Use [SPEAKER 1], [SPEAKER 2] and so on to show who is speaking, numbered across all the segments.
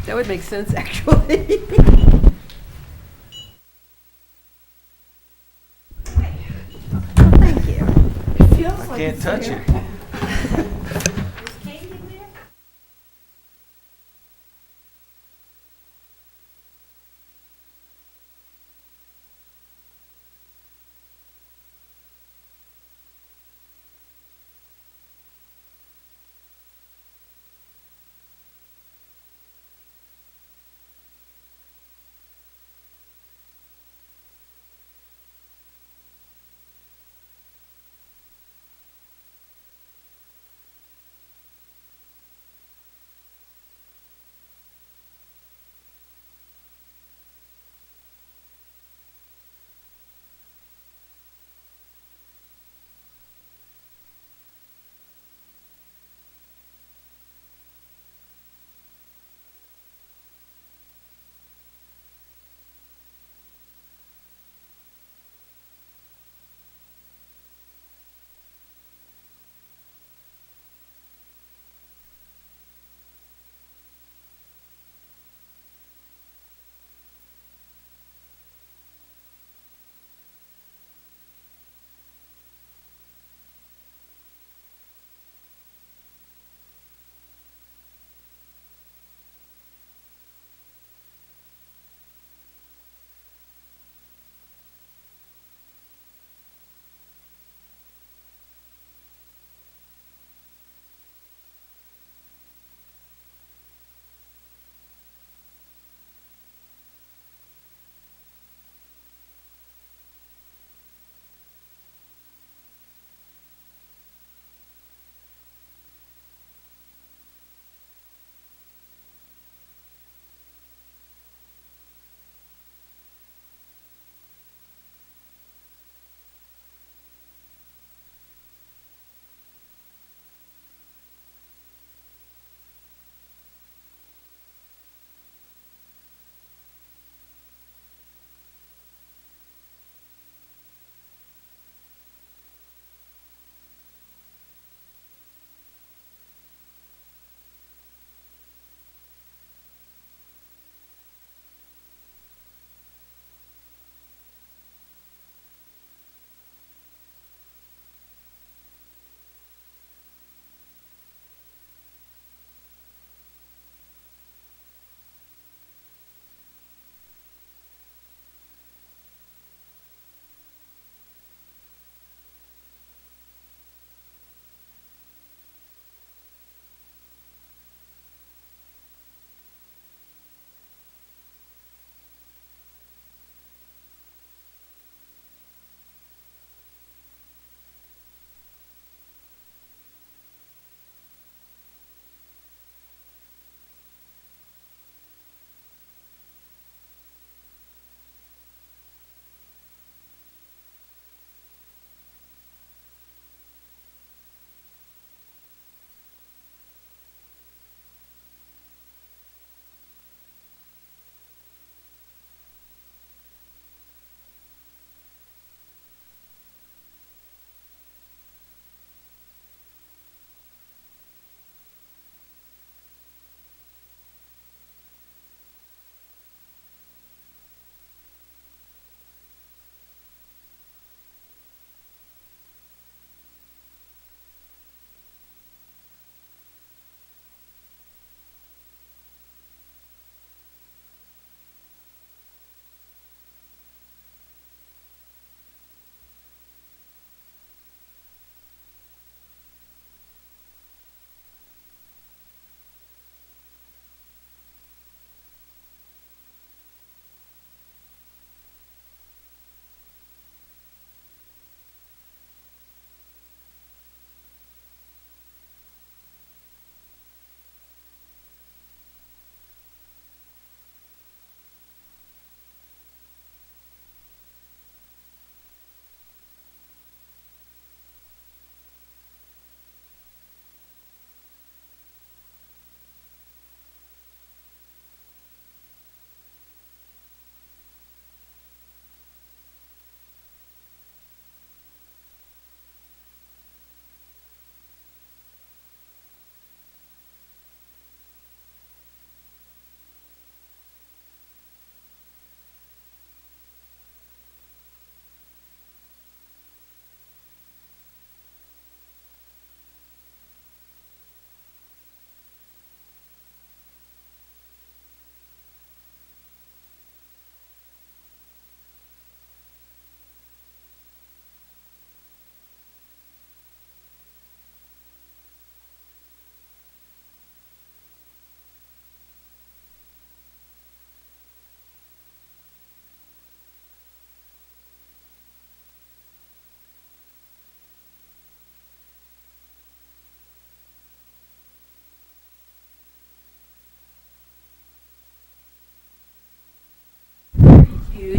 [SPEAKER 1] That would make sense, actually. Thank you.
[SPEAKER 2] It feels
[SPEAKER 3] I
[SPEAKER 2] like
[SPEAKER 3] can't
[SPEAKER 2] it's
[SPEAKER 3] touch
[SPEAKER 2] there.
[SPEAKER 3] it.
[SPEAKER 2] Is Kate in there?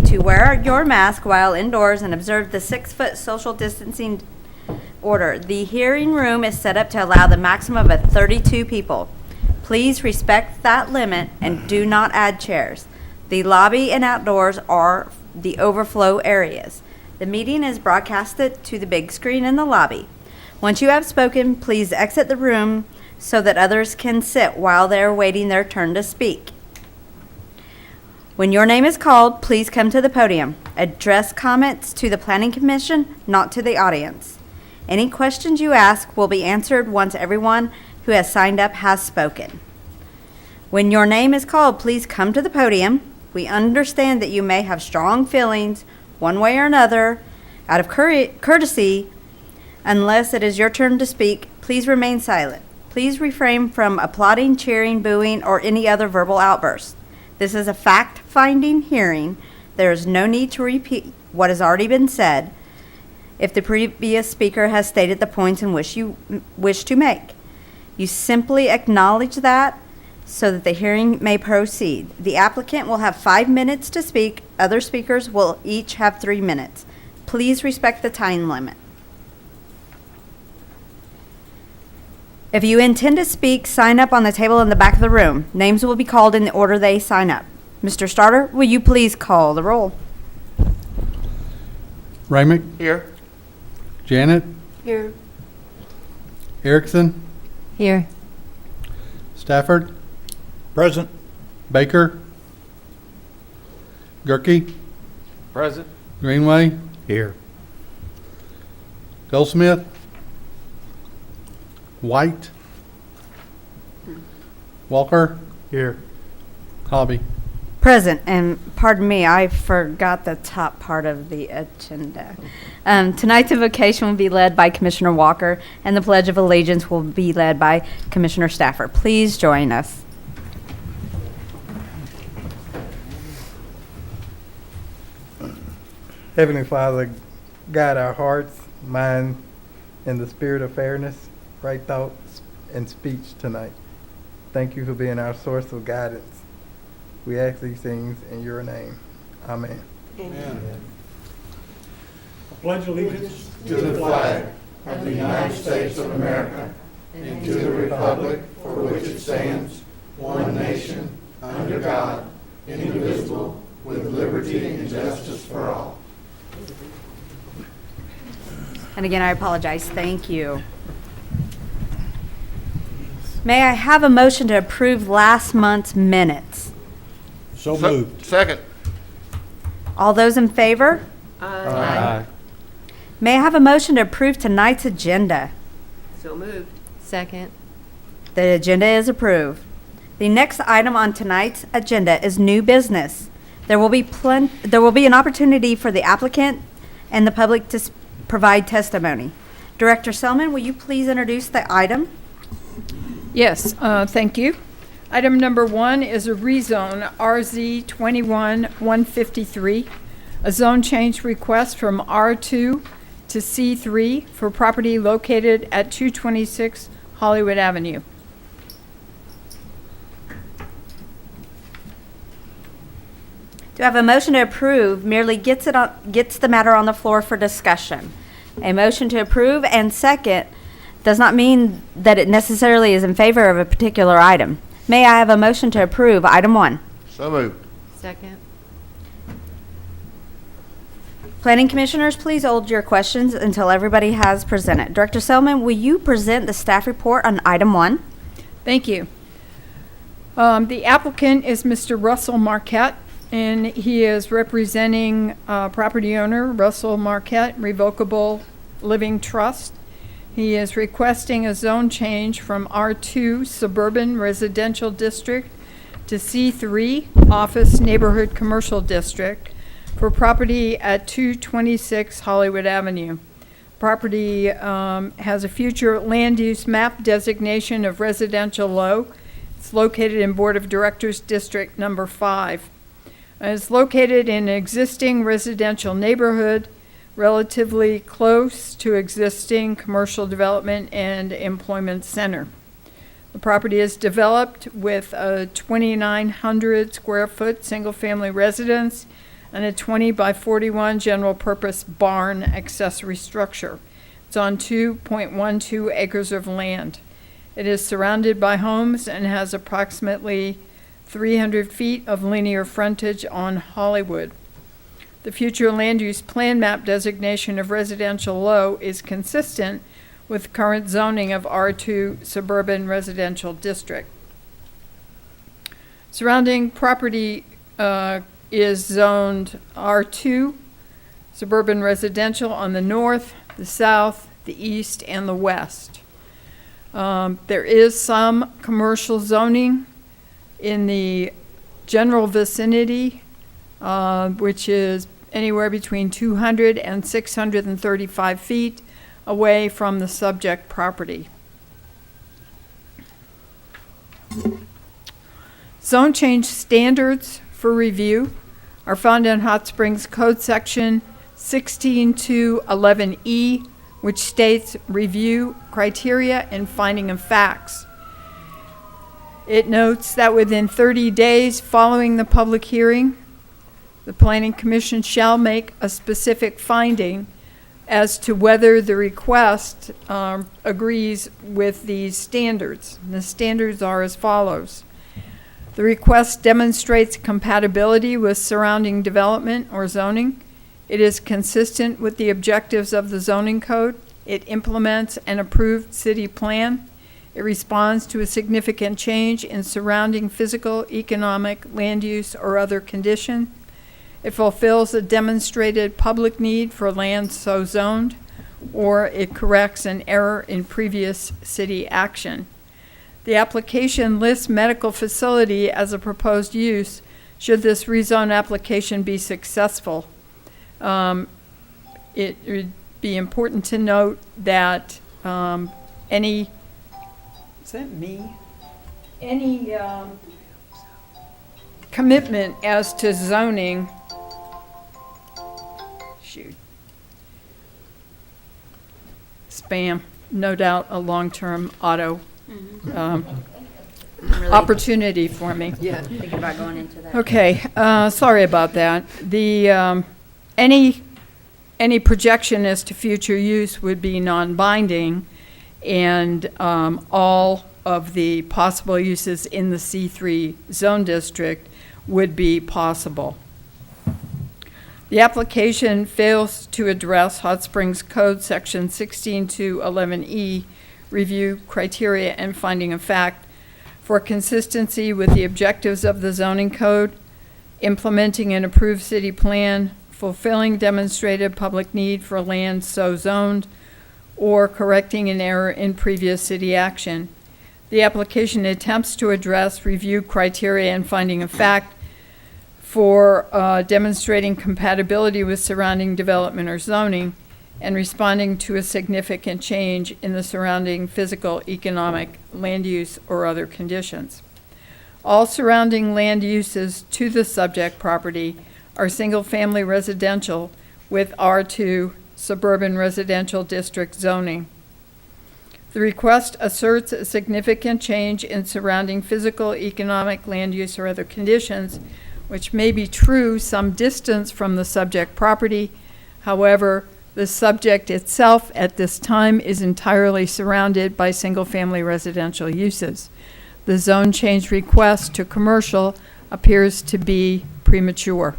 [SPEAKER 1] to wear your mask while indoors and observe the 6-foot social distancing order. The hearing room is set up to allow the maximum of 32 people. Please respect that limit and do not add chairs. The lobby and outdoors are the overflow areas. The meeting is broadcasted to the big screen in the lobby. Once you have spoken, please exit the room so that others can sit while they're waiting their turn to speak. When your name is called, please come to the podium. Address comments to the Planning Commission, not to the audience. Any questions you ask will be answered once everyone who has signed up has spoken. When your name is called, please come to the podium. We understand that you may have strong feelings one way or another. Out of courtesy, unless it is your turn to speak, please remain silent. Please refrain from applauding, cheering, booing, or any other verbal outbursts. This is a fact-finding hearing. There is no need to repeat what has already been said if the previous speaker has stated the points in which you wish to make. You simply acknowledge that so that the hearing may proceed. The applicant will have 5 minutes to speak. Other speakers will each have 3 minutes. Please respect the time limit. If you intend to speak, sign up on the table in the back of the room. Names will be called in the order they sign up. Mr. Starter, will you please call the roll?
[SPEAKER 3] Remick,
[SPEAKER 4] Here.
[SPEAKER 3] Janet,
[SPEAKER 1] Here.
[SPEAKER 3] Erickson,
[SPEAKER 5] Here.
[SPEAKER 3] Stafford,
[SPEAKER 4] Present.
[SPEAKER 3] Baker, Gerke,
[SPEAKER 4] Present.
[SPEAKER 3] Greenway,
[SPEAKER 4] Here.
[SPEAKER 3] Goldsmith, White, Walker,
[SPEAKER 4] Here.
[SPEAKER 3] Hobby.
[SPEAKER 1] Present, and pardon me, I forgot the top part of the agenda. Tonight's invocation will be led by Commissioner Walker, and the Pledge of Allegiance will be led by Commissioner Stafford. Please join us.
[SPEAKER 6] Heavenly Father, guide our hearts, mind, and the spirit of fairness, right thoughts, and speech tonight. Thank you for being our source of guidance. We ask these things in your name. Amen.
[SPEAKER 7] Pledge allegiance
[SPEAKER 8] to the flag of the United States of America and to the republic for which it stands, one nation, under God, indivisible, with liberty and justice for all.
[SPEAKER 1] And again, I apologize. Thank you. May I have a motion to approve last month's minutes?
[SPEAKER 7] so moved.
[SPEAKER 4] Second.
[SPEAKER 1] All those in favor?
[SPEAKER 4] Aye.
[SPEAKER 1] May I have a motion to approve tonight's agenda?
[SPEAKER 5] So moved. Second.
[SPEAKER 1] The agenda is approved. The next item on tonight's agenda is new business. There will be an opportunity for the applicant and the public to provide testimony. Director Selman, will you please introduce the item?
[SPEAKER 9] Yes, thank you. Item number 1 is a rezone RZ 21-153, a zone change request from R2 to C3 for property located at 226 Hollywood Avenue.
[SPEAKER 1] Do I have a motion to approve merely gets the matter on the floor for discussion? A motion to approve and second does not mean that it necessarily is in favor of a particular item. May I have a motion to approve item 1?
[SPEAKER 4] So moved.
[SPEAKER 5] Second.
[SPEAKER 1] Planning commissioners, please hold your questions until everybody has presented. Director Selman, will you present the staff report on item 1?
[SPEAKER 9] Thank you. The applicant is Mr. Russell Marquette, and he is representing property owner Russell Marquette Revocable Living Trust. He is requesting a zone change from R2 Suburban Residential District to C3 Office Neighborhood Commercial District for property at 226 Hollywood Avenue. Property has a future land use map designation of residential low. It's located in Board of Directors District Number 5. It's located in an existing residential neighborhood relatively close to existing commercial development and employment center. The property is developed with a 2,900 square foot single family residence, and a 20 by 41 general purpose barn accessory structure. It's on 2.12 acres of land. It is surrounded by homes and has approximately 300 feet of linear frontage on Hollywood. The future land use plan map designation of residential low is consistent with current zoning of R2 suburban residential district. Surrounding property is zoned R2 suburban residential on the north, the south, the east, and the west. There is some commercial zoning in the general vicinity, which is anywhere between 200 and 635 feet away from the subject property. Zone change standards for review are found in Hot Springs Code Section 16-11E, which states review criteria and finding of facts. It notes that within 30 days following the public hearing, the Planning Commission shall make a specific finding as to whether the request agrees with these standards. And the standards are as follows. The request demonstrates compatibility with surrounding development or zoning. It is consistent with the objectives of the zoning code. It implements an approved city plan. It responds to a significant change in surrounding physical, economic, land use, or other condition. It fulfills a demonstrated public need for land so zoned, or it corrects an error in previous city action. The application lists medical facility as a proposed use should this rezone application be successful. It would be important to note that any commitment as to zoning, spam, no doubt a long-term auto
[SPEAKER 1] I'm really
[SPEAKER 9] opportunity for me.
[SPEAKER 1] thinking about going into that.
[SPEAKER 9] Okay, sorry about that. The, any projection as to future use would be non-binding, and all of the possible uses in the C3 zone district would be possible. The application fails to address Hot Springs Code Section 16-11E, review criteria and finding of fact for consistency with the objectives of the zoning code, implementing an approved city plan, fulfilling demonstrated public need for land so zoned, or correcting an error in previous city action. The application attempts to address review criteria and finding of fact for demonstrating compatibility with surrounding development or zoning, and responding to a significant change in the surrounding physical, economic, land use, or other conditions. All surrounding land uses to the subject property are single-family residential with R2 suburban residential district zoning. The request asserts a significant change in surrounding physical, economic, land use, or other conditions, which may be true some distance from the subject property. However, the subject itself at this time is entirely surrounded by single-family residential uses. The zone change request to commercial appears to be premature.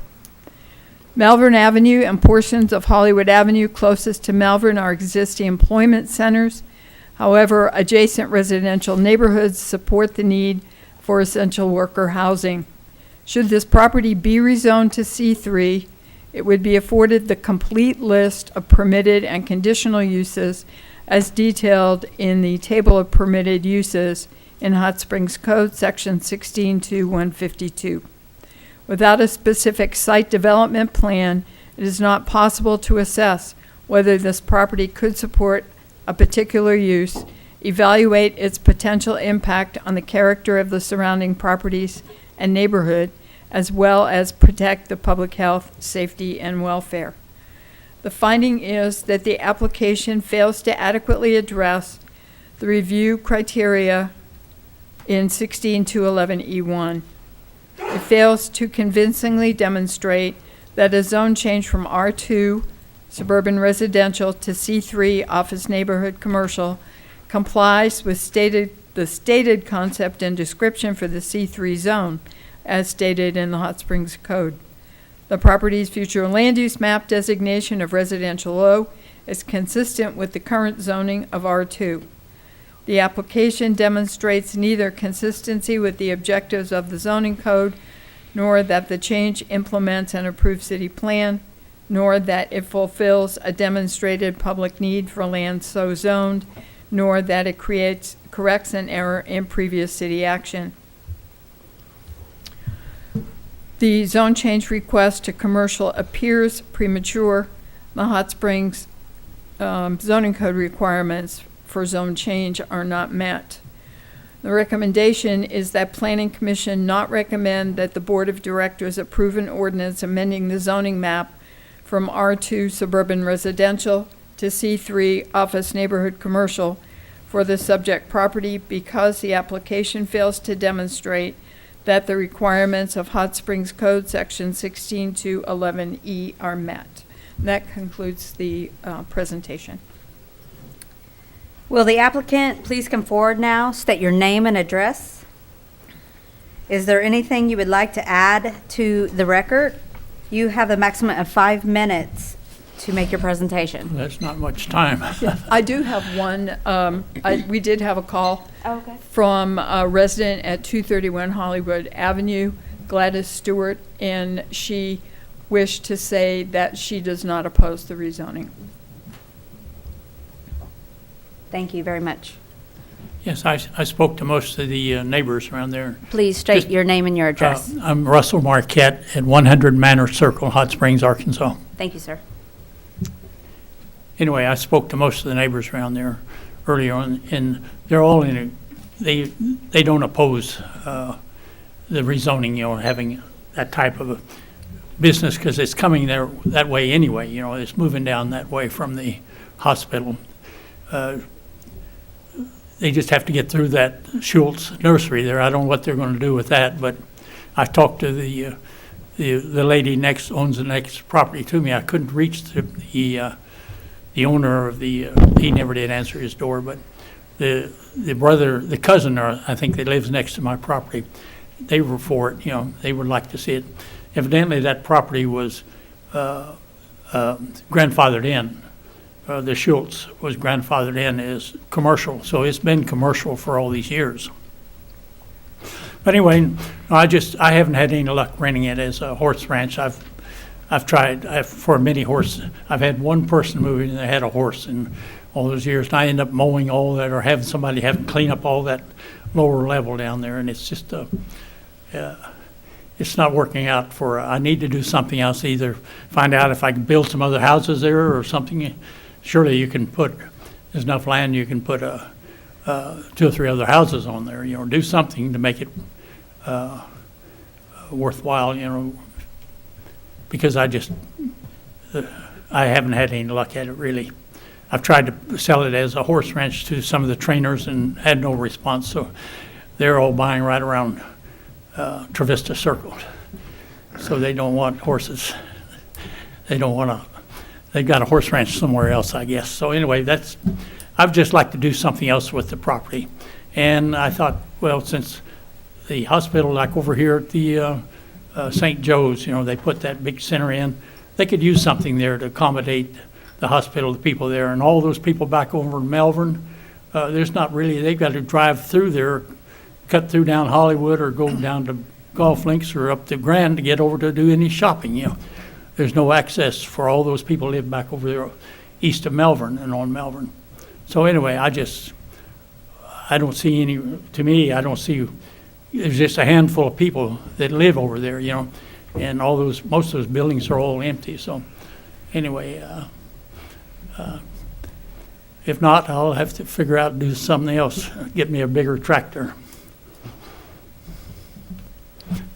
[SPEAKER 9] Malvern Avenue and portions of Hollywood Avenue closest to Malvern are existing employment centers. However, adjacent residential neighborhoods support the need for essential worker housing. Should this property be rezoned to C3, it would be afforded the complete list of permitted and conditional uses as detailed in the table of permitted uses in Hot Springs Code, Section 16-152. Without a specific site development plan, it is not possible to assess whether this property could support a particular use, evaluate its potential impact on the character of the surrounding properties and neighborhood, as well as protect the public health, safety, and welfare. The finding is that the application fails to adequately address the review criteria in 16-11E1. It fails to convincingly demonstrate that a zone change from R2 suburban residential to C3 office neighborhood commercial complies with the stated concept and description for the C3 zone, as stated in the Hot Springs Code. The property's future land use map designation of residential O is consistent with the current zoning of R2. The application demonstrates neither consistency with the objectives of the zoning code, nor that the change implements an approved city plan, nor that it fulfills a demonstrated public need for land so zoned, nor that it corrects an error in previous city action. The zone change request to commercial appears premature. The Hot Springs zoning code requirements for zone change are not met. The recommendation is that Planning Commission not recommend that the Board of Directors approve an ordinance amending the zoning map from R2 suburban residential to C3 office neighborhood commercial for the subject property because the application fails to demonstrate that the requirements of Hot Springs Code Section 16 to 11E are met. That concludes the presentation.
[SPEAKER 1] Will the applicant please come forward now, state your name and address? Is there anything you would like to add to the record? You have a maximum of 5 minutes to make your presentation.
[SPEAKER 10] That's not much time.
[SPEAKER 9] I do have one. We did have a call
[SPEAKER 1] Okay.
[SPEAKER 9] from a resident at 231 Hollywood Avenue, Gladys Stewart, and she wished to say that she does not oppose the rezoning.
[SPEAKER 1] Thank you very much.
[SPEAKER 10] Yes, I spoke to most of the neighbors around there.
[SPEAKER 1] Please state your name and your address.
[SPEAKER 10] I'm Russell Marquette at 100 Manor Circle, Hot Springs, Arkansas.
[SPEAKER 1] Thank you, sir.
[SPEAKER 10] Anyway, I spoke to most of the neighbors around there earlier on, and they're all they don't oppose the rezoning, having that type of a business because it's coming there that way anyway. It's moving down that way from the hospital. They just have to get through that Schultz nursery there. I don't know what they're going to do with that, but I talked to the lady owns the next property to me. I couldn't reach the owner of he never did answer his door, but the cousin, I think that lives next to my property, they were for it. They would like to see it. Evidently, that property was grandfathered in. The Schultz was grandfathered in as commercial, so it's been commercial for all these years. But anyway, I haven't had any luck renting it as a horse ranch. I've tried for many horses. I've had one person move in that had a horse in all those years, and I end up mowing all that or having somebody have to clean up all that lower level down there, and it's just it's not working out I need to do something else, either find out if I can build some other houses there or something. Surely you can there's enough land you can put 2 or 3 other houses on there, do something to make it worthwhile, because I haven't had any luck at it really. I've tried to sell it as a horse ranch to some of the trainers and had no response, so they're all buying right around Travista Circle. So they don't want horses. They've got a horse ranch somewhere else, I guess. So anyway, I'd just like to do something else with the property. And I thought, well, since the hospital, like over here at the St. Joe's, they put that big center in, they could use something there to accommodate the hospital, the people there, and all those people back over in Melbourne. There's not really, they've got to drive through there, cut through down Hollywood or go down to Golf Links or up to Grand to get over to do any shopping, There's no access for all those people who live back over there east of Melbourne and on Melbourne. So anyway, I don't see there's just a handful of people that live over there, and most of those buildings are all empty. So anyway, if not, I'll have to figure out and do something else, get me a bigger tractor.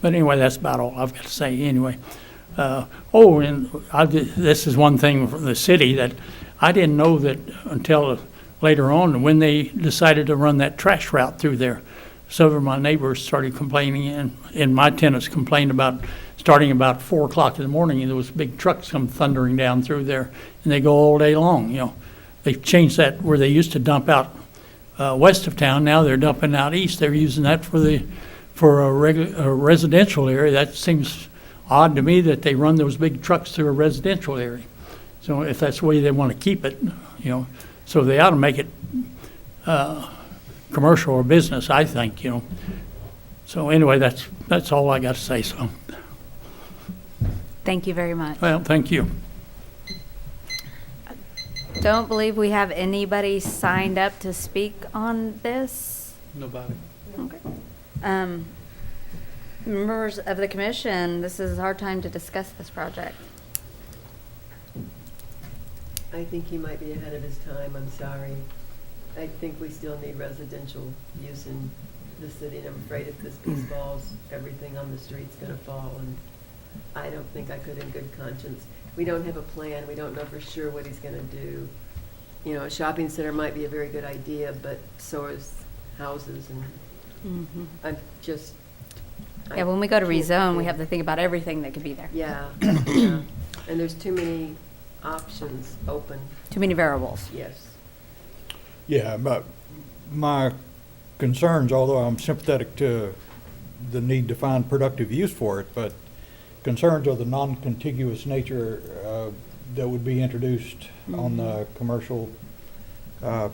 [SPEAKER 10] But anyway, that's about all I've got to say anyway. This is one thing from the city that I didn't know that until later on when they decided to run that trash route through there. several of my neighbors started complaining, and my tenants complained about, starting about 4 o'clock in the morning, and there was big trucks come thundering down through there, and they go all day long, you know. They've changed that where they used to dump out west of town, now they're dumping out east. They're using that for a residential area. That seems odd to me that they run those big trucks through a residential area. So if that's the way they want to keep it, you know, so they ought to make it commercial or business, I think, you know. So anyway, that's all I got to say, so,
[SPEAKER 1] Thank you very much.
[SPEAKER 10] well, thank you.
[SPEAKER 1] Don't believe we have anybody signed up to speak on this.
[SPEAKER 3] Nobody.
[SPEAKER 1] Okay. Members of the commission, this is our time to discuss this project.
[SPEAKER 5] I think he might be ahead of his time, I'm sorry. I think we still need residential use in the city, and I'm afraid if this piece falls, everything on the street's gonna fall, and I don't think I could in good conscience. We don't have a plan, we don't know for sure what he's gonna do. You know, a shopping center might be a very good idea, but so is houses, and I'm just.
[SPEAKER 1] Yeah, when we go to
[SPEAKER 5] I can't
[SPEAKER 1] rezone, we
[SPEAKER 5] think.
[SPEAKER 1] have to think about everything that could be there.
[SPEAKER 5] Yeah, yeah, and there's too many options open,
[SPEAKER 1] Too many variables.
[SPEAKER 5] yes.
[SPEAKER 4] Yeah, but my concerns, although I'm sympathetic to the need to find productive use for it, but concerns of the non-contiguous nature that would be introduced on the commercial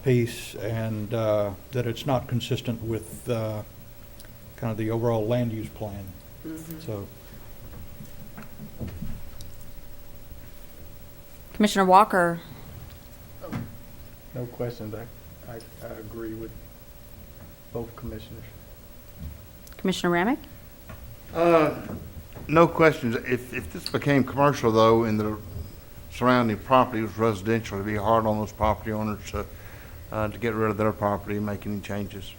[SPEAKER 4] piece, and that it's not consistent with kind of the overall land use plan. So,
[SPEAKER 1] Commissioner Walker,
[SPEAKER 6] No questions. I agree with both commissioners.
[SPEAKER 1] Commissioner Ramick?
[SPEAKER 8] No questions. If this became commercial though, and the surrounding property was residential, it'd be hard on those property owners to get rid of their property and make any changes.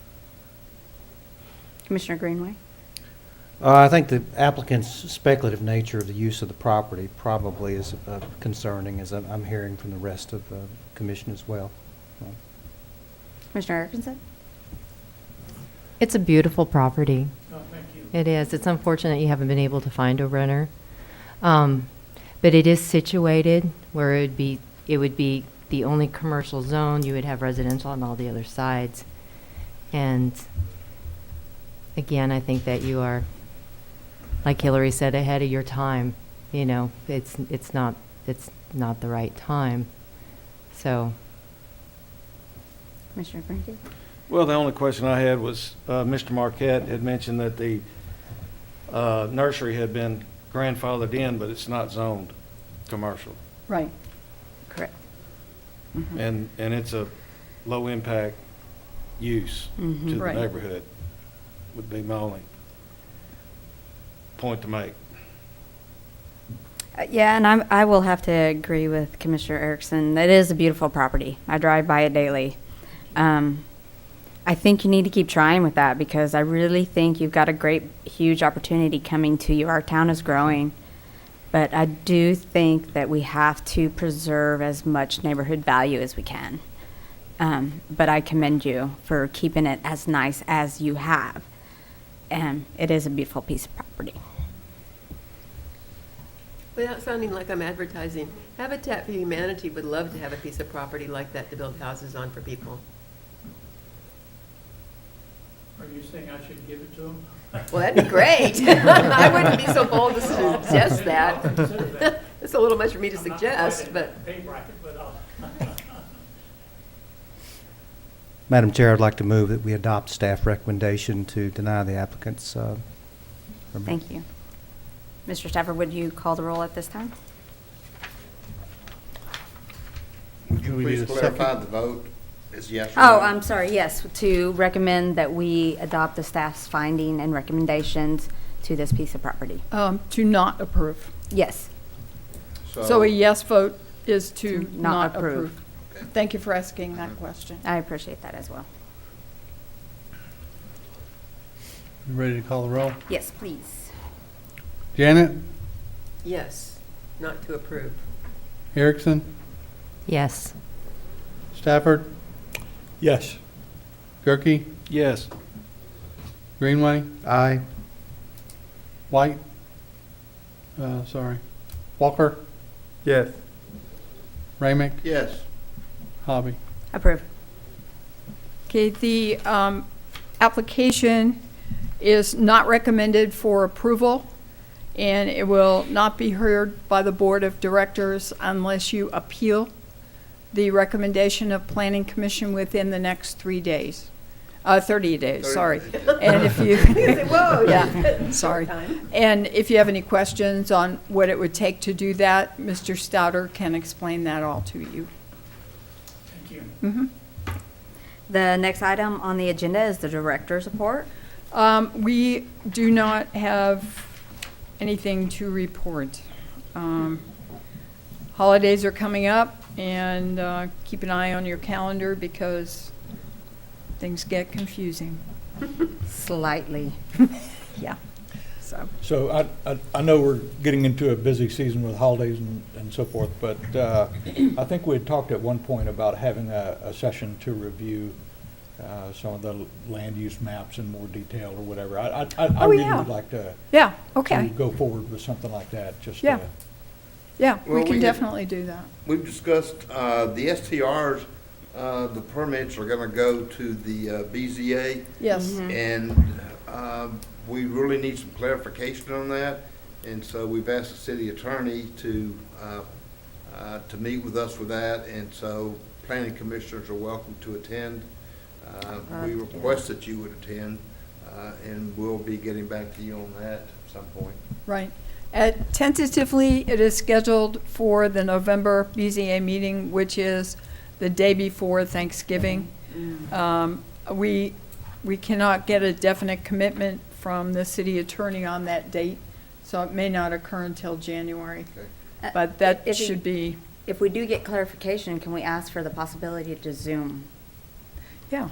[SPEAKER 1] Commissioner Greenway?
[SPEAKER 7] I think the applicant's speculative nature of the use of the property probably is concerning, as I'm hearing from the rest of the commission as well.
[SPEAKER 1] Commissioner Erickson?
[SPEAKER 5] It's a beautiful property.
[SPEAKER 10] No, thank you.
[SPEAKER 5] It is. It's unfortunate you haven't been able to find a renter. But it is situated where it would be the only commercial zone. You would have residential on all the other sides. And again, I think that you are, like Hillary said, ahead of your time. You know, it's not the right time. So.
[SPEAKER 1] Commissioner Frankie?
[SPEAKER 11] Well, the only question I had was, Mr. Marquette had mentioned that the nursery had been grandfathered in, but it's not zoned commercial.
[SPEAKER 9] Right.
[SPEAKER 1] Correct.
[SPEAKER 11] And it's a low-impact use to the
[SPEAKER 9] Right.
[SPEAKER 11] neighborhood, would be my only point to make.
[SPEAKER 1] Yeah, and I will have to agree with Commissioner Erickson. It is a beautiful property. I drive by it daily. I think you need to keep trying with that because I really think you've got a great, huge opportunity coming to you. Our town is growing, but I do think that we have to preserve as much neighborhood value as we can. But I commend you for keeping it as nice as you have. And it is a beautiful piece of property.
[SPEAKER 5] Without sounding like I'm advertising, Habitat for Humanity would love to have a piece of property like that to build houses on for people.
[SPEAKER 10] Are you saying I should give it to them?
[SPEAKER 5] Well, that'd be great. I wouldn't be so bold to suggest that. It's a little much for me to suggest, but.
[SPEAKER 10] Pay bracket, but
[SPEAKER 7] Madam Chair, I'd like to move that we adopt staff recommendation to deny the applicant's permit.
[SPEAKER 1] Thank you. Mr. Stafford, would you call the roll at this time?
[SPEAKER 8] Would you
[SPEAKER 3] we
[SPEAKER 8] please
[SPEAKER 3] need a
[SPEAKER 8] clarify
[SPEAKER 3] second?
[SPEAKER 8] the vote is yes or no?
[SPEAKER 1] Oh, I'm sorry, yes, to recommend that we adopt the staff's finding and recommendations to this piece of property.
[SPEAKER 9] To not approve.
[SPEAKER 1] Yes.
[SPEAKER 9] So a yes vote is to
[SPEAKER 1] To not
[SPEAKER 9] not
[SPEAKER 1] approve.
[SPEAKER 9] approve. Thank you for asking that question.
[SPEAKER 1] I appreciate that as well.
[SPEAKER 3] You ready to call the roll?
[SPEAKER 1] Yes, please.
[SPEAKER 3] Janet?
[SPEAKER 5] Yes, not to approve.
[SPEAKER 3] Erickson?
[SPEAKER 5] Yes.
[SPEAKER 3] Stafford?
[SPEAKER 4] yes.
[SPEAKER 3] Gerke?
[SPEAKER 11] Yes.
[SPEAKER 3] Greenway,
[SPEAKER 7] Aye.
[SPEAKER 3] White, Walker,
[SPEAKER 6] Yes.
[SPEAKER 3] Ramick,
[SPEAKER 8] Yes.
[SPEAKER 3] Hobby.
[SPEAKER 1] Approve.
[SPEAKER 9] Okay, the application is not recommended for approval, and it will not be heard by the Board of Directors unless you appeal the recommendation of Planning Commission within the next 3 days. 30 days, sorry. And if you,
[SPEAKER 5] Whoa.
[SPEAKER 9] yeah, sorry.
[SPEAKER 5] Time.
[SPEAKER 9] And if you have any questions on what it would take to do that, Mr. Stouter can explain that all to you.
[SPEAKER 10] Thank you.
[SPEAKER 1] The next item on the agenda is the director's report.
[SPEAKER 9] We do not have anything to report. Holidays are coming up, and keep an eye on your calendar because things get confusing.
[SPEAKER 1] Slightly.
[SPEAKER 9] Yeah, so.
[SPEAKER 4] So I know we're getting into a busy season with holidays and so forth, but I think we had talked at one point about having a session to review some of the land use maps in more detail or whatever. I
[SPEAKER 9] Oh,
[SPEAKER 4] really
[SPEAKER 9] yeah.
[SPEAKER 4] would like to
[SPEAKER 9] Yeah,
[SPEAKER 4] to
[SPEAKER 9] okay.
[SPEAKER 4] go forward with something like that, just
[SPEAKER 9] Yeah.
[SPEAKER 4] to.
[SPEAKER 9] Yeah,
[SPEAKER 8] Well,
[SPEAKER 9] we can
[SPEAKER 8] we-
[SPEAKER 9] definitely do that.
[SPEAKER 8] We've discussed, the STRs, the permits are gonna go to the BZA.
[SPEAKER 9] Yes.
[SPEAKER 8] And we really need some clarification on that. And so we've asked the city attorney to meet with us with that. And so planning commissioners are welcome to attend. We request that you would attend, and we'll be getting back to you on that at some point.
[SPEAKER 9] Right. Tentatively, it is scheduled for the November BZA meeting, which is the day before Thanksgiving. We cannot get a definite commitment from the city attorney on that date, so it may not occur until January. But that
[SPEAKER 1] If you-
[SPEAKER 9] should be,
[SPEAKER 1] If we do get clarification, can we ask for the possibility to Zoom?
[SPEAKER 9] yeah,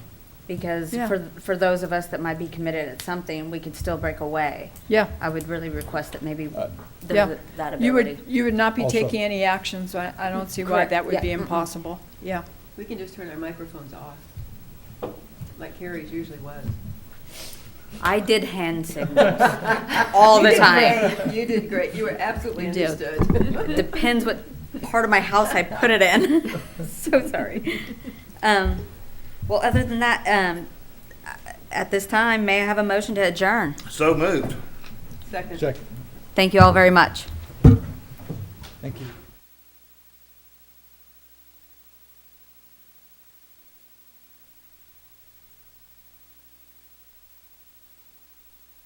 [SPEAKER 1] Because
[SPEAKER 9] Yeah.
[SPEAKER 1] for those of us that might be committed at something, we could still break away.
[SPEAKER 9] yeah.
[SPEAKER 1] I would really request that maybe
[SPEAKER 9] Yeah.
[SPEAKER 1] there's that
[SPEAKER 9] You
[SPEAKER 1] ability.
[SPEAKER 9] would not be
[SPEAKER 4] Also-
[SPEAKER 9] taking any action, so I don't see why
[SPEAKER 1] Correct.
[SPEAKER 9] that would be
[SPEAKER 1] Yeah.
[SPEAKER 9] impossible. Yeah.
[SPEAKER 5] We can just turn our microphones off, like Harry's usually was.
[SPEAKER 1] I did hand signals all the time.
[SPEAKER 5] You did great. You were absolutely
[SPEAKER 1] You did.
[SPEAKER 5] understood.
[SPEAKER 1] Depends what part of my house I put it in. So sorry. Well, other than that, at this time, may I have a motion to adjourn?
[SPEAKER 8] So moved.
[SPEAKER 5] Second.
[SPEAKER 4] Second,
[SPEAKER 1] Thank you all very much.
[SPEAKER 4] thank you.